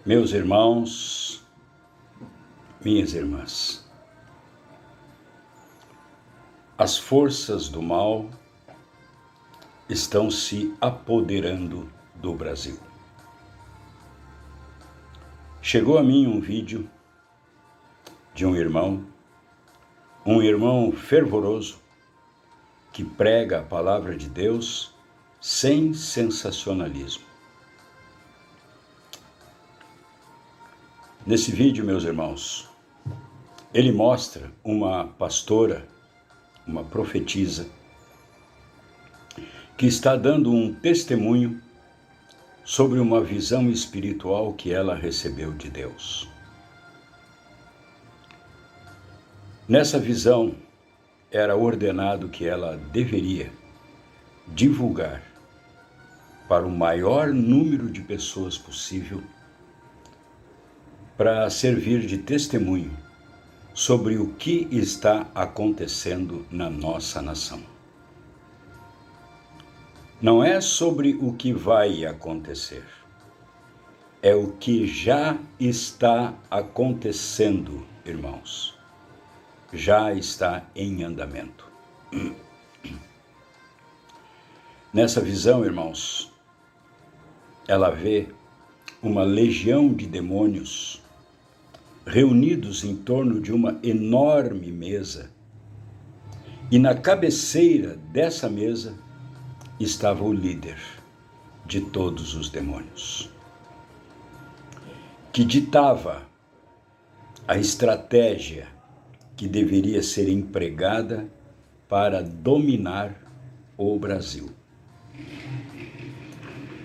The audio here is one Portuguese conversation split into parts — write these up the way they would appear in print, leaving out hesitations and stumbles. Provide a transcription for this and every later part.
Meus irmãos, minhas irmãs, as forças do mal estão se apoderando do Brasil. Chegou a mim um vídeo de um irmão fervoroso, que prega a palavra de Deus sem sensacionalismo. Nesse vídeo, meus irmãos, ele mostra uma pastora, uma profetisa, que está dando um testemunho sobre uma visão espiritual que ela recebeu de Deus. Nessa visão, era ordenado que ela deveria divulgar para o maior número de pessoas possível para servir de testemunho sobre o que está acontecendo na nossa nação. Não é sobre o que vai acontecer, é o que já está acontecendo, irmãos. Já está em andamento. Nessa visão, irmãos, ela vê uma legião de demônios reunidos em torno de uma enorme mesa, e na cabeceira dessa mesa estava o líder de todos os demônios, que ditava a estratégia que deveria ser empregada para dominar o Brasil.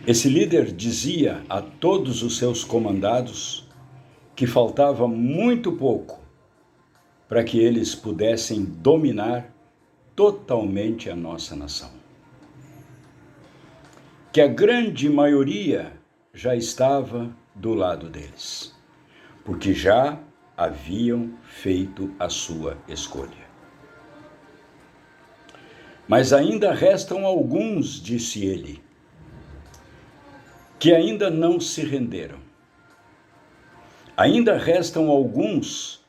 Esse líder dizia a todos os seus comandados que faltava muito pouco para que eles pudessem dominar totalmente a nossa nação. Que a grande maioria já estava do lado deles, porque já haviam feito a sua escolha. Mas ainda restam alguns, disse ele, que ainda não se renderam. Ainda restam alguns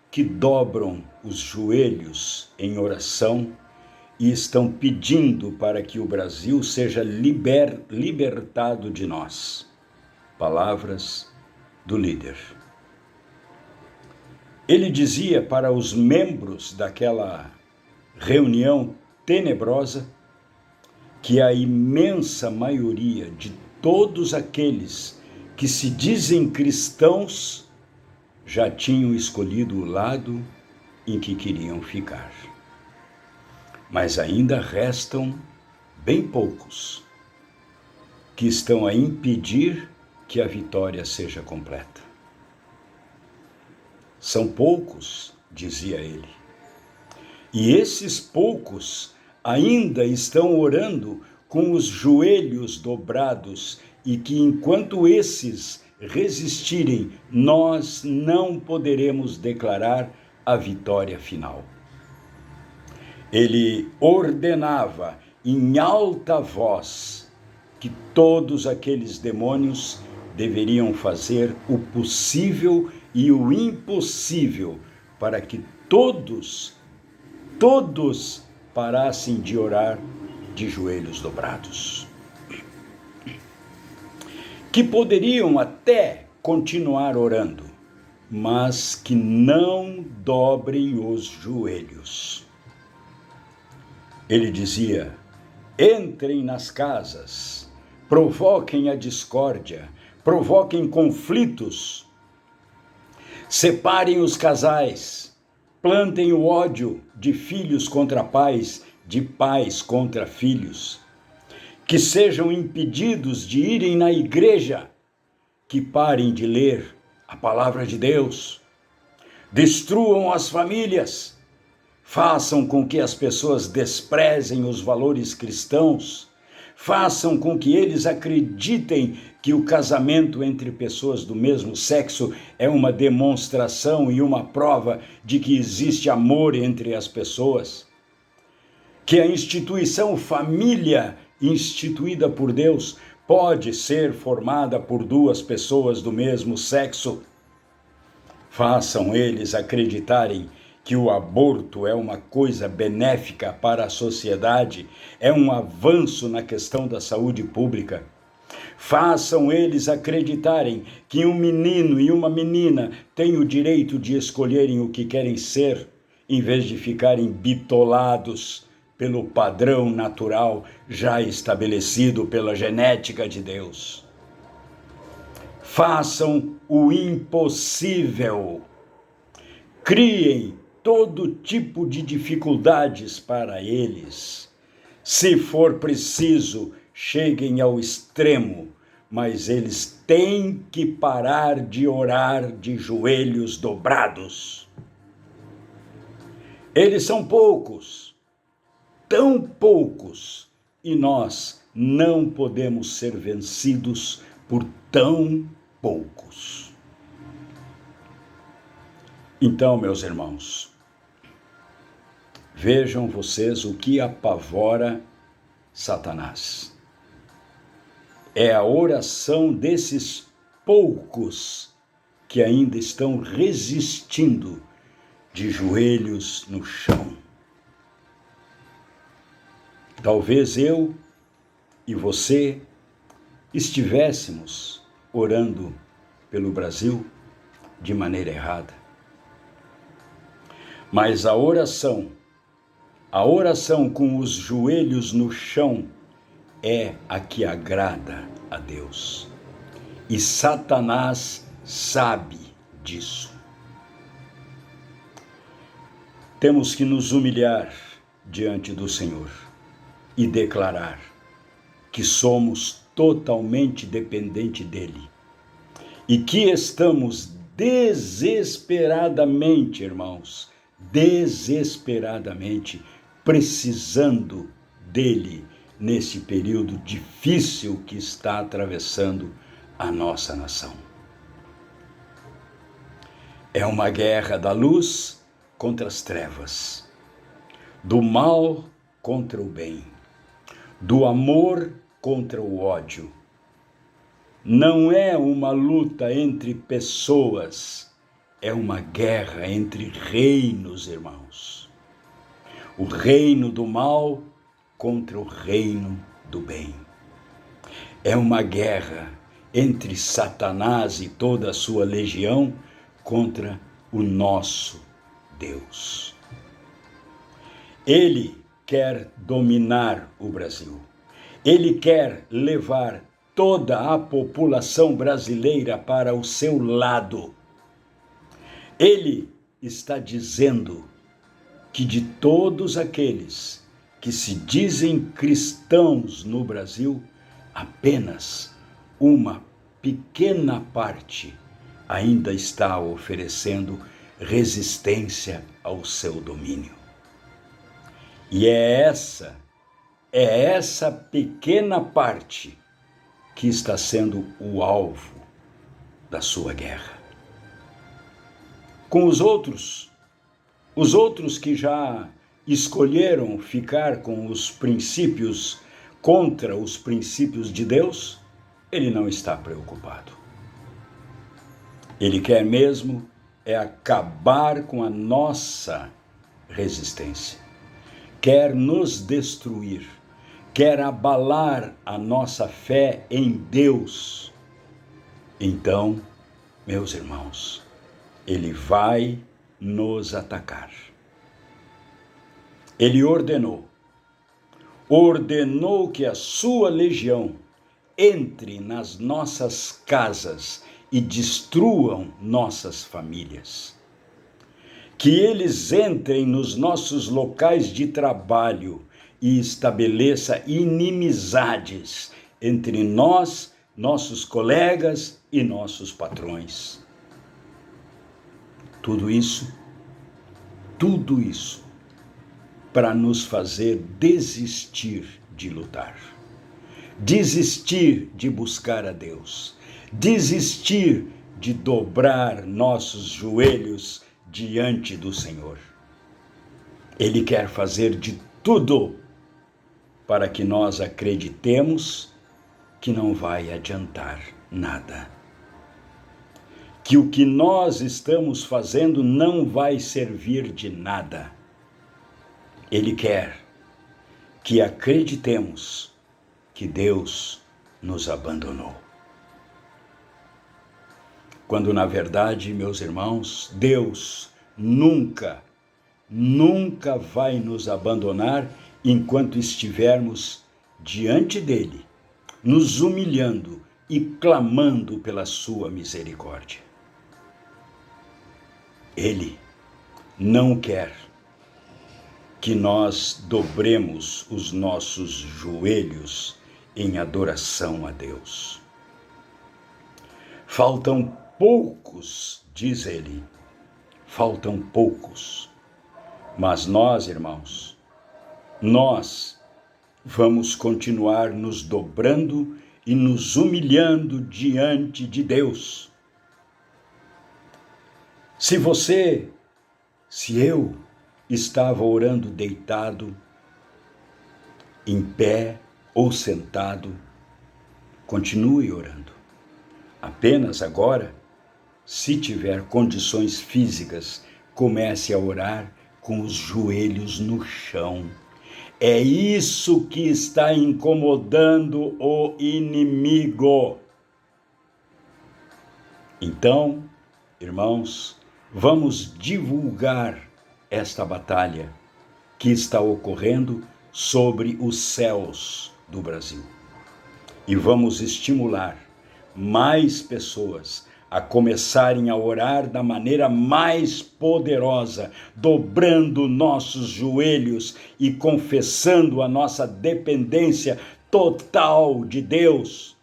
que dobram os joelhos em oração e estão pedindo para que o Brasil seja libertado de nós. Palavras do líder. Ele dizia para os membros daquela reunião tenebrosa que a imensa maioria de todos aqueles que se dizem cristãos já tinham escolhido o lado em que queriam ficar. Mas ainda restam bem poucos que estão a impedir que a vitória seja completa. São poucos, dizia ele, e esses poucos ainda estão orando com os joelhos dobrados, e que enquanto esses resistirem, nós não poderemos declarar a vitória final. Ele ordenava em alta voz que todos aqueles demônios deveriam fazer o possível e o impossível para que todos parassem de orar de joelhos dobrados. Que poderiam até continuar orando, mas que não dobrem os joelhos. Ele dizia: entrem nas casas, provoquem a discórdia, provoquem conflitos, separem os casais, plantem o ódio de filhos contra pais, de pais contra filhos, que sejam impedidos de irem na igreja, que parem de ler a palavra de Deus, destruam as famílias, façam com que as pessoas desprezem os valores cristãos, façam com que eles acreditem que o casamento entre pessoas do mesmo sexo é uma demonstração e uma prova de que existe amor entre as pessoas, que a instituição família instituída por Deus pode ser formada por duas pessoas do mesmo sexo. Façam eles acreditarem que o aborto é uma coisa benéfica para a sociedade, é um avanço na questão da saúde pública. Façam eles acreditarem que um menino e uma menina têm o direito de escolherem o que querem ser, em vez de ficarem bitolados pelo padrão natural já estabelecido pela genética de Deus. Façam o impossível. Criem todo tipo de dificuldades para eles. Se for preciso, cheguem ao extremo, mas eles têm que parar de orar de joelhos dobrados. Eles são poucos, tão poucos, e nós não podemos ser vencidos por tão poucos. Então, meus irmãos, vejam vocês o que apavora Satanás. É a oração desses poucos que ainda estão resistindo de joelhos no chão. Talvez eu e você estivéssemos orando pelo Brasil de maneira errada. Mas a oração com os joelhos no chão é a que agrada a Deus. E Satanás sabe disso. Temos que nos humilhar diante do Senhor e declarar que somos totalmente dependentes dele e que estamos desesperadamente, irmãos, desesperadamente precisando dele nesse período difícil que está atravessando a nossa nação. É uma guerra da luz contra as trevas, do mal contra o bem, do amor contra o ódio. Não é uma luta entre pessoas, é uma guerra entre reinos, irmãos. O reino do mal contra o reino do bem. É uma guerra entre Satanás e toda a sua legião contra o nosso Deus. Ele quer dominar o Brasil. Ele quer levar toda a população brasileira para o seu lado. Ele está dizendo que de todos aqueles que se dizem cristãos no Brasil, apenas uma pequena parte ainda está oferecendo resistência ao seu domínio. E é essa pequena parte que está sendo o alvo da sua guerra. Com os outros que já escolheram ficar com os princípios contra os princípios de Deus, ele não está preocupado. Ele quer mesmo acabar com a nossa resistência. Quer nos destruir, quer abalar a nossa fé em Deus. Então, meus irmãos, ele vai nos atacar. Ele ordenou que a sua legião entre nas nossas casas e destruam nossas famílias. Que eles entrem nos nossos locais de trabalho e estabeleça inimizades entre nós, nossos colegas e nossos patrões. Tudo isso para nos fazer desistir de lutar, desistir de buscar a Deus, desistir de dobrar nossos joelhos diante do Senhor. Ele quer fazer de tudo para que nós acreditemos que não vai adiantar nada. Que o que nós estamos fazendo não vai servir de nada. Ele quer que acreditemos que Deus nos abandonou. Quando, na verdade, meus irmãos, Deus nunca vai nos abandonar enquanto estivermos diante dele, nos humilhando e clamando pela sua misericórdia. Ele não quer que nós dobremos os nossos joelhos em adoração a Deus. Faltam poucos, diz ele, faltam poucos. Mas nós, irmãos, nós vamos continuar nos dobrando e nos humilhando diante de Deus. Se eu estava orando deitado, em pé ou sentado, continue orando. Apenas agora, se tiver condições físicas, comece a orar com os joelhos no chão. É isso que está incomodando o inimigo. Então, irmãos, vamos divulgar esta batalha que está ocorrendo sobre os céus do Brasil. E vamos estimular mais pessoas a começarem a orar da maneira mais poderosa, dobrando nossos joelhos e confessando a nossa dependência total de Deus.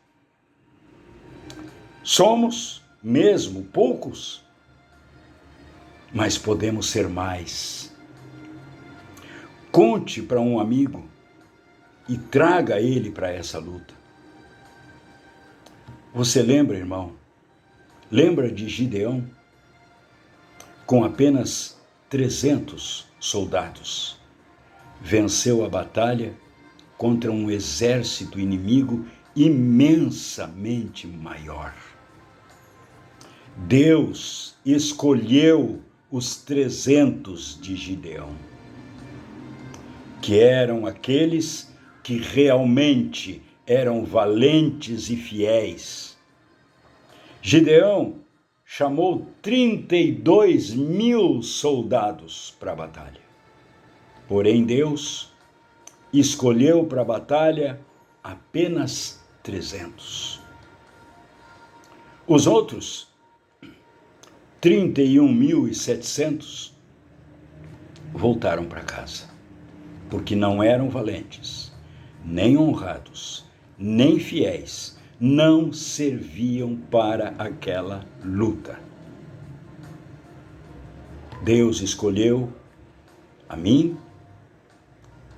Somos mesmo poucos, mas podemos ser mais. Conte para um amigo e traga ele para essa luta. Você lembra, irmão? Lembra de Gideão? Com apenas 300 soldados, venceu a batalha contra um exército inimigo imensamente maior. Deus escolheu os 300 de Gideão, que eram aqueles que realmente eram valentes e fiéis. Gideão chamou 32.000 soldados para a batalha. Porém, Deus escolheu para a batalha apenas 300. Os outros 31.700 voltaram para casa, porque não eram valentes, nem honrados, nem fiéis, não serviam para aquela luta. Deus escolheu a mim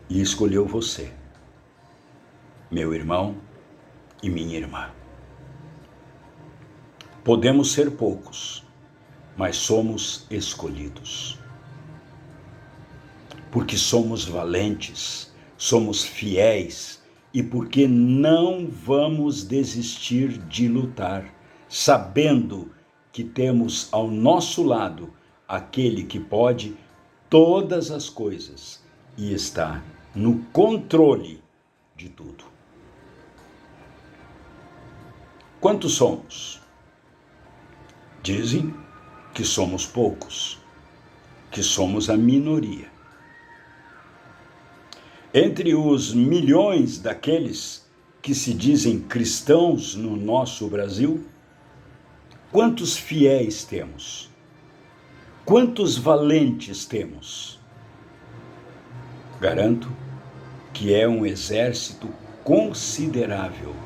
e escolheu você, meu irmão e minha irmã. Podemos ser poucos, mas somos escolhidos. Porque somos valentes, somos fiéis e porque não vamos desistir de lutar, sabendo que temos ao nosso lado aquele que pode todas as coisas e está no controle de tudo. Quantos somos? Dizem que somos poucos, que somos a minoria. Entre os milhões daqueles que se dizem cristãos no nosso Brasil, quantos fiéis temos? Quantos valentes temos? Garanto que é um exército considerável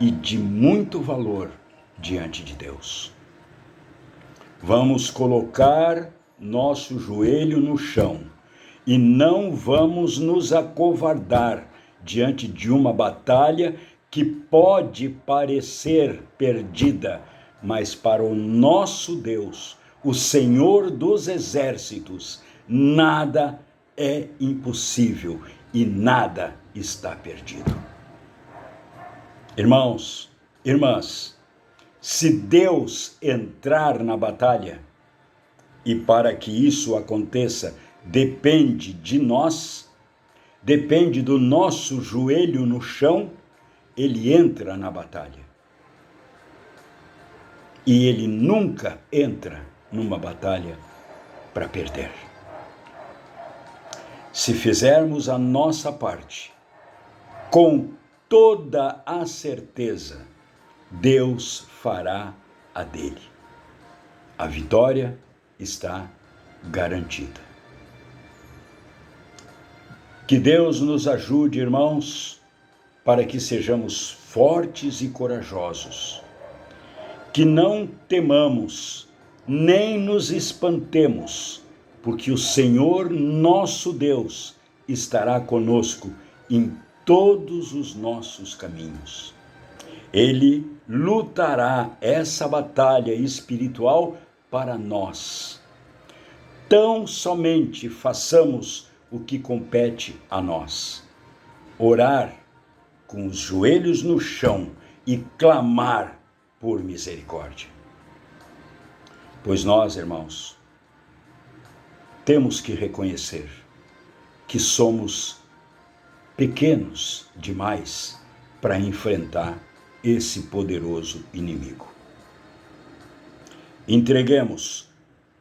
e de muito valor diante de Deus. Vamos colocar nosso joelho no chão e não vamos nos acovardar diante de uma batalha que pode parecer perdida, mas para o nosso Deus, o Senhor dos exércitos, nada é impossível e nada está perdido. Irmãos, irmãs, se Deus entrar na batalha, e para que isso aconteça, depende de nós, depende do nosso joelho no chão, ele entra na batalha. E ele nunca entra numa batalha para perder. Se fizermos a nossa parte, com toda a certeza, Deus fará a dele. A vitória está garantida. Que Deus nos ajude, irmãos, para que sejamos fortes e corajosos. Que não temamos, nem nos espantemos, porque o Senhor nosso Deus estará conosco em todos os nossos caminhos. Ele lutará essa batalha espiritual para nós. Tão somente façamos o que compete a nós: orar com os joelhos no chão e clamar por misericórdia. Pois nós, irmãos, temos que reconhecer que somos pequenos demais para enfrentar esse poderoso inimigo. Entreguemos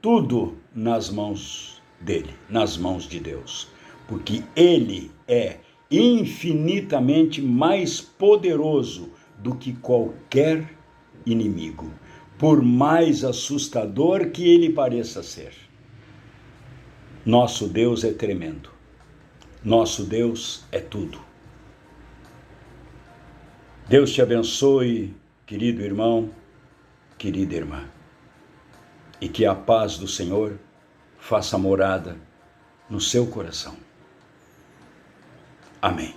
tudo nas mãos dele, nas mãos de Deus, porque ele é infinitamente mais poderoso do que qualquer inimigo, por mais assustador que ele pareça ser. Nosso Deus é tremendo. Nosso Deus é tudo. Deus te abençoe, querido irmão, querida irmã, e que a paz do Senhor faça morada no seu coração. Amém.